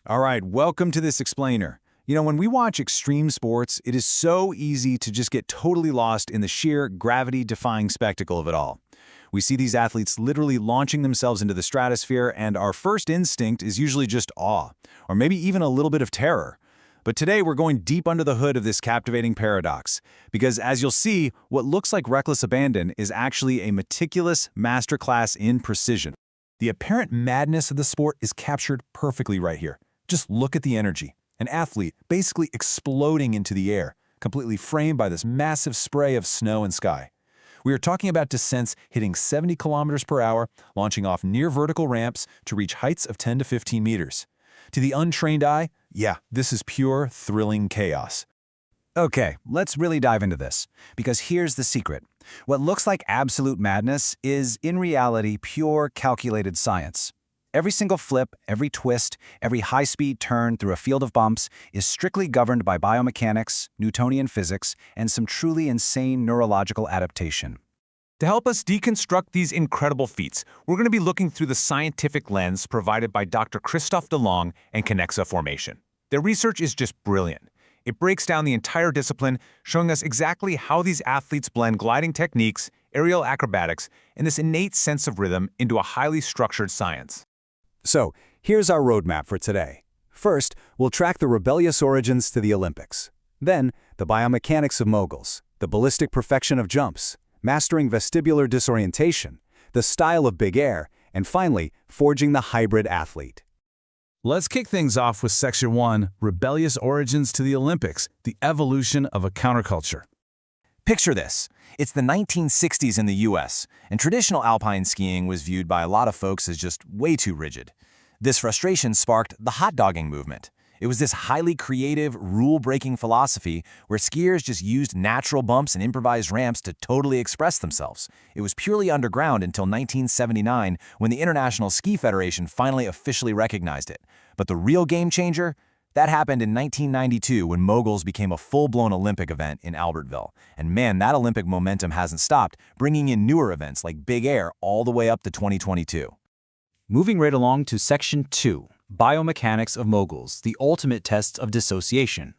All right, welcome to this explainer. When we watch extreme sports, it is so easy to just get totally lost in the sheer gravity-defying spectacle of it all. We see these athletes literally launching themselves into the stratosphere, and our first instinct is usually just awe, or maybe even a little bit of terror. But today we're going deep under the hood of this captivating paradox, because as you'll see, what looks like reckless abandon is actually a meticulous masterclass in precision. The apparent madness of the sport is captured perfectly right here. Just look at the energy. An athlete basically exploding into the air, completely framed by this massive spray of snow and sky. We are talking about descents hitting 70 kilometers per hour, launching off near vertical ramps to reach heights of 10 to 15 meters. To the untrained eye, yeah, this is pure, thrilling chaos. Okay, let's really dive into this, because here's the secret. What looks like absolute madness is, in reality, pure calculated science. Every single flip, every twist, every high-speed turn through a field of bumps is strictly governed by biomechanics, Newtonian physics, and some truly insane neurological adaptation. To help us deconstruct these incredible feats, we're going to be looking through the scientific lens provided by Dr. Christophe Delong and Kinexa formation. Their research is just brilliant. It breaks down the entire discipline, showing us exactly how these athletes blend gliding techniques, aerial acrobatics, and this innate sense of rhythm into a highly structured science. So, here's our roadmap for today. First, we'll track the rebellious origins to the Olympics. Then, the biomechanics of moguls, the ballistic perfection of jumps, mastering vestibular disorientation, the style of big air, and finally, forging the hybrid athlete. Let's kick things off with Section 1, Rebellious Origins to the Olympics, the Evolution of a Counterculture. Picture this. It's the 1960s in the US, and traditional alpine skiing was viewed by a lot of folks as just way too rigid. This frustration sparked the hot dogging movement. It was this highly creative, rule-breaking philosophy where skiers just used natural bumps and improvised ramps to totally express themselves. It was purely underground until 1979 when the International Ski Federation finally officially recognized it. But the real game changer? That happened in 1992 when moguls became a full-blown Olympic event in Albertville. And man, that Olympic momentum hasn't stopped, bringing in newer events like big air all the way up to 2022. Moving right along to Section 2, Biomechanics of Moguls, the Ultimate Tests of Dissociation.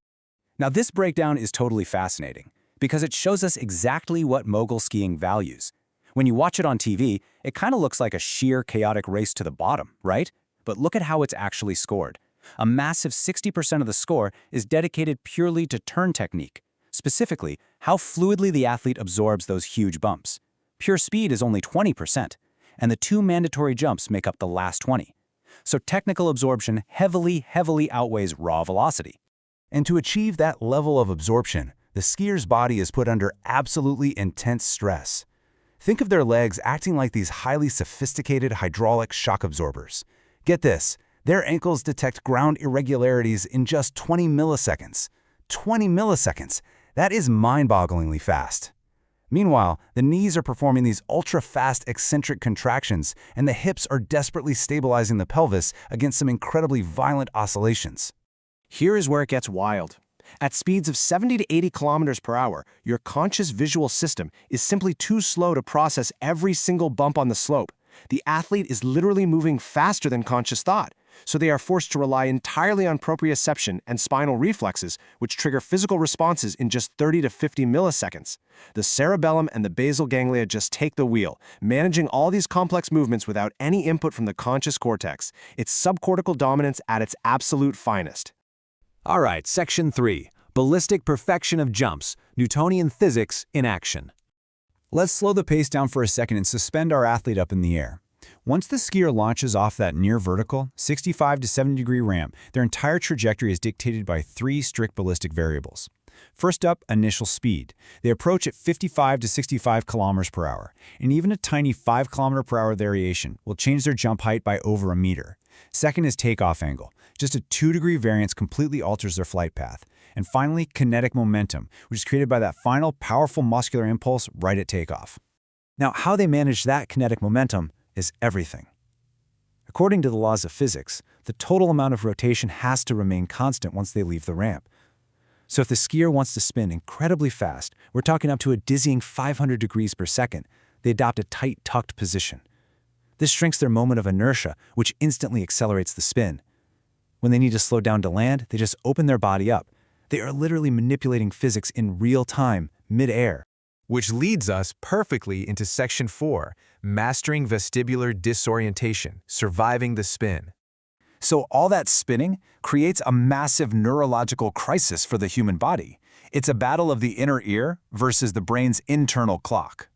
Now this breakdown is totally fascinating because it shows us exactly what mogul skiing values. When you watch it on TV, it kind of looks like a sheer chaotic race to the bottom, right? But look at how it's actually scored. A massive 60% of the score is dedicated purely to turn technique, specifically how fluidly the athlete absorbs those huge bumps. Pure speed is only 20%, and the two mandatory jumps make up the last 20. So technical absorption heavily outweighs raw velocity. And to achieve that level of absorption, the skier's body is put under absolutely intense stress. Think of their legs acting like these highly sophisticated hydraulic shock absorbers. Get this. Their ankles detect ground irregularities in just 20 milliseconds. 20 milliseconds! That is mind-bogglingly fast. Meanwhile, the knees are performing these ultra-fast eccentric contractions, and the hips are desperately stabilizing the pelvis against some incredibly violent oscillations. Here is where it gets wild. At speeds of 70 to 80 kilometers per hour, your conscious visual system is simply too slow to process every single bump on the slope. The athlete is literally moving faster than conscious thought, so they are forced to rely entirely on proprioception and spinal reflexes, which trigger physical responses in just 30 to 50 milliseconds. The cerebellum and the basal ganglia just take the wheel, managing all these complex movements without any input from the conscious cortex. It's subcortical dominance at its absolute finest. All right, Section 3, Ballistic Perfection of Jumps, Newtonian Physics in Action. Let's slow the pace down for a second and suspend our athlete up in the air. Once the skier launches off that near-vertical, 65 to 70-degree ramp, their entire trajectory is dictated by three strict ballistic variables. First up, initial speed. They approach at 55 to 65 kilometers per hour, and even a tiny 5 kilometer per hour variation will change their jump height by over a meter. Second is takeoff angle. Just a 2-degree variance completely alters their flight path. And finally, kinetic momentum, which is created by that final powerful muscular impulse right at takeoff. Now, how they manage that kinetic momentum is everything. According to the laws of physics, the total amount of rotation has to remain constant once they leave the ramp. So if the skier wants to spin incredibly fast, we're talking up to a dizzying 500 degrees per second, they adopt a tight, tucked position. This shrinks their moment of inertia, which instantly accelerates the spin. When they need to slow down to land, they just open their body up. They are literally manipulating physics in real time, mid-air. Which leads us perfectly into Section 4, Mastering Vestibular Disorientation, Surviving the Spin. So all that spinning creates a massive neurological crisis for the human body. It's a battle of the inner ear versus the brain's internal clock.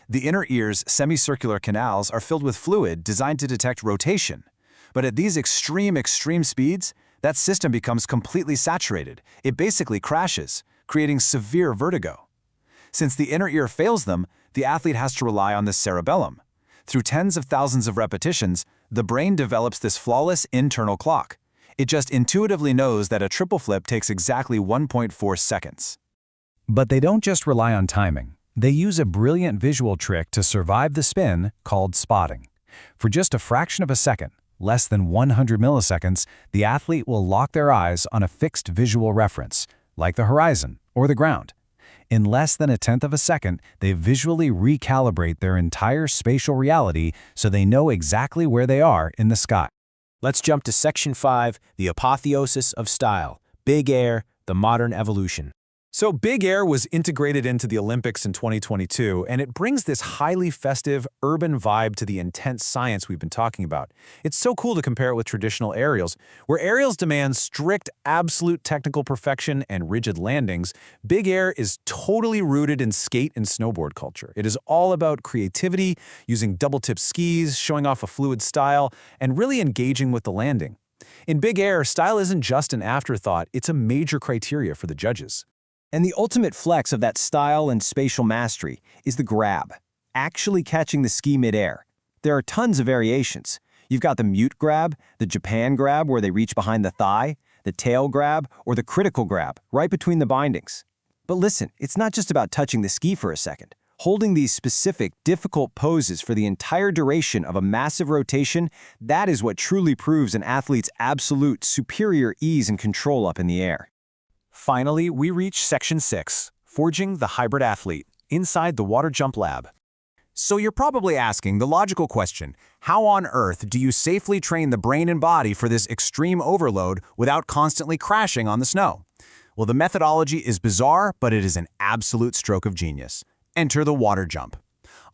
The inner ear's semicircular canals are filled with fluid designed to detect rotation. But at these extreme speeds, that system becomes completely saturated. It basically crashes, creating severe vertigo. Since the inner ear fails them, the athlete has to rely on the cerebellum. Through tens of thousands of repetitions, the brain develops this flawless internal clock. It just intuitively knows that a triple flip takes exactly 1.4 seconds. But they don't just rely on timing. They use a brilliant visual trick to survive the spin called spotting. For just a fraction of a second, less than 100 milliseconds, the athlete will lock their eyes on a fixed visual reference, like the horizon or the ground. In less than a tenth of a second, they visually recalibrate their entire spatial reality so they know exactly where they are in the sky. Let's jump to Section 5, the apotheosis of style, Big Air, the modern evolution. So Big Air was integrated into the Olympics in 2022, and it brings this highly festive, urban vibe to the intense science we've been talking about. It's so cool to compare it with traditional aerials. Where aerials demand strict, absolute technical perfection and rigid landings, Big Air is totally rooted in skate and snowboard culture. It is all about creativity, using double-tip skis, showing off a fluid style, and really engaging with the landing. In Big Air, style isn't just an afterthought, it's a major criteria for the judges. And the ultimate flex of that style and spatial mastery is the grab, actually catching the ski midair. There are tons of variations. You've got the mute grab, the Japan grab where they reach behind the thigh, the tail grab, or the critical grab, right between the bindings. But listen, it's not just about touching the ski for a second. Holding these specific, difficult poses for the entire duration of a massive rotation, that is what truly proves an athlete's absolute superior ease and control up in the air. Finally, we reach Section 6, Forging the Hybrid Athlete, inside the Water Jump Lab. So you're probably asking the logical question, how on earth do you safely train the brain and body for this extreme overload without constantly crashing on the snow? Well, the methodology is bizarre, but it is an absolute stroke of genius. Enter the water jump.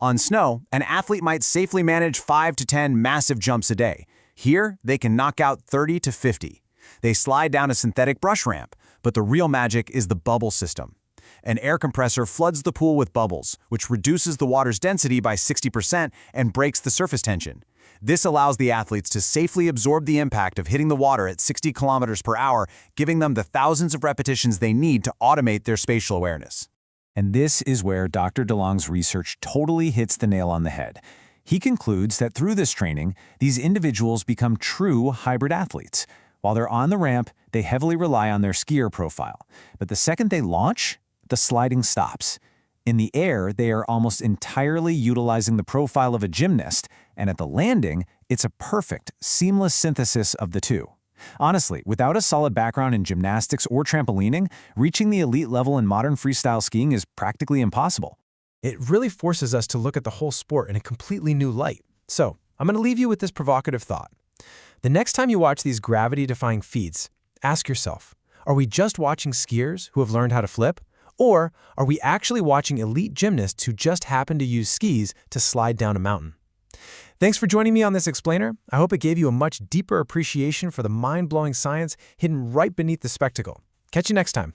On snow, an athlete might safely manage 5 to 10 massive jumps a day. Here, they can knock out 30 to 50. They slide down a synthetic brush ramp, but the real magic is the bubble system. An air compressor floods the pool with bubbles, which reduces the water's density by 60% and breaks the surface tension. This allows the athletes to safely absorb the impact of hitting the water at 60 kilometers per hour, giving them the thousands of repetitions they need to automate their spatial awareness. And this is where Dr. Delong's research totally hits the nail on the head. He concludes that through this training, these individuals become true hybrid athletes. While they're on the ramp, they heavily rely on their skier profile. But the second they launch, the sliding stops. In the air, they are almost entirely utilizing the profile of a gymnast, and at the landing, it's a perfect, seamless synthesis of the two. Honestly, without a solid background in gymnastics or trampolining, reaching the elite level in modern freestyle skiing is practically impossible. It really forces us to look at the whole sport in a completely new light. So, I'm going to leave you with this provocative thought. The next time you watch these gravity-defying feats, ask yourself, are we just watching skiers who have learned how to flip? Or are we actually watching elite gymnasts who just happen to use skis to slide down a mountain? Thanks for joining me on this explainer. I hope it gave you a much deeper appreciation for the mind-blowing science hidden right beneath the spectacle. Catch you next time.